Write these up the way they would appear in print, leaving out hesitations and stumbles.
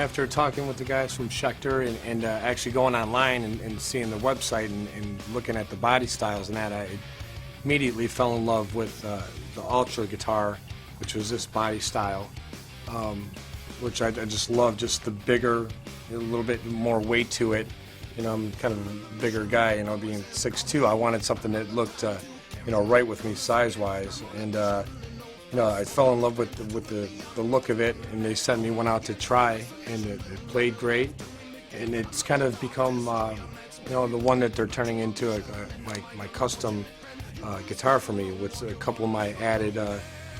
after talking with the guys from Schecter and actually going online and seeing the website and looking at the body styles and that, I immediately fell in love with the Ultra guitar, which was this body style, which I just love, just the bigger, a little bit more weight to it. You know, I'm kind of a bigger guy, you know, being 6'2", I wanted something that looked, you know, right with me size-wise. And, you know, I fell in love with the look of it, and they sent me one out to try, and it played great. And it's kind of become, you know, the one that they're turning into my custom guitar for me, with a couple of my added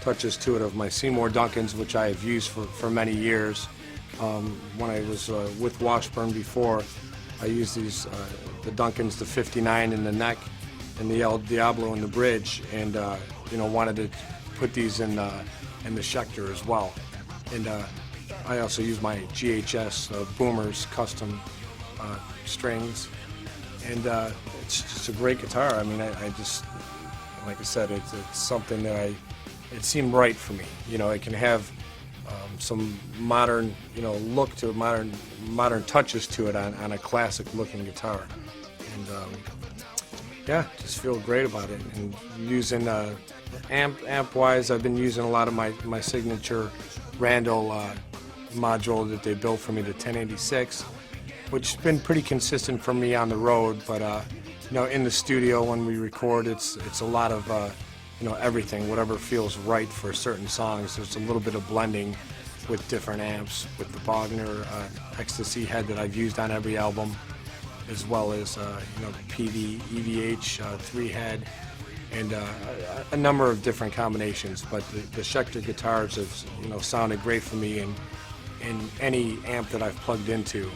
touches to it of my Seymour Duncans, which I have used for many years. When I was with Washburn before, I used these, the Duncans, the 59 in the neck and the El Diablo in the bridge, and you know, wanted to put these in the Schecter as well. And I also use my GHS Boomers custom strings, and it's just a great guitar. I mean, I just, like I said, it's something that it seemed right for me. You know, it can have some modern, you know, look to it, modern touches to it on a classic looking guitar, and yeah, just feel great about it. And using amp wise, I've been using a lot of my signature Randall module that they built for me, the 1086, which has been pretty consistent for me on the road, but you know, in the studio when we record, it's a lot of you know, everything, whatever feels right for certain songs. There's a little bit of blending with different amps, with the Bogner Ecstasy head that I've used on every album, as well as you know, the PD EVH 3 head, and a number of different combinations. But the Schecter guitars have, you know, sounded great for me in any amp that I've plugged into,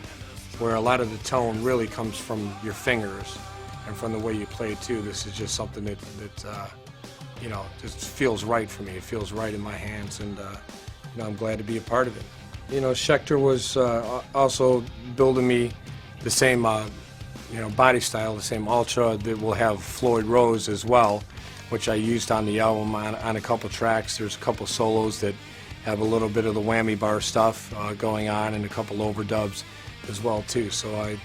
where a lot of the tone really comes from your fingers and from the way you play it too. This is just something that you know, just feels right for me. It feels right in my hands, and you know, I'm glad to be a part of it. You know, Schecter was also building me the same you know, body style, the same Ultra that will have Floyd Rose as well, which I used on the album on a couple tracks. There's a couple solos that have a little bit of the whammy bar stuff going on, and a couple overdubs as well too. So I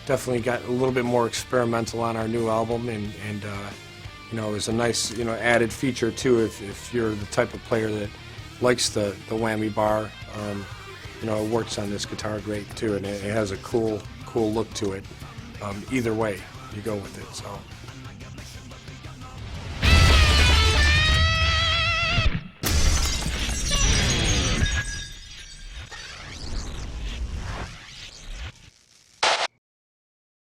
definitely got a little bit more experimental on our new album, and you know, it was a nice, you know, added feature too if you're the type of player that likes the whammy bar. You know, it works on this guitar great too, and it has a cool look to it. Either way you go with it. So.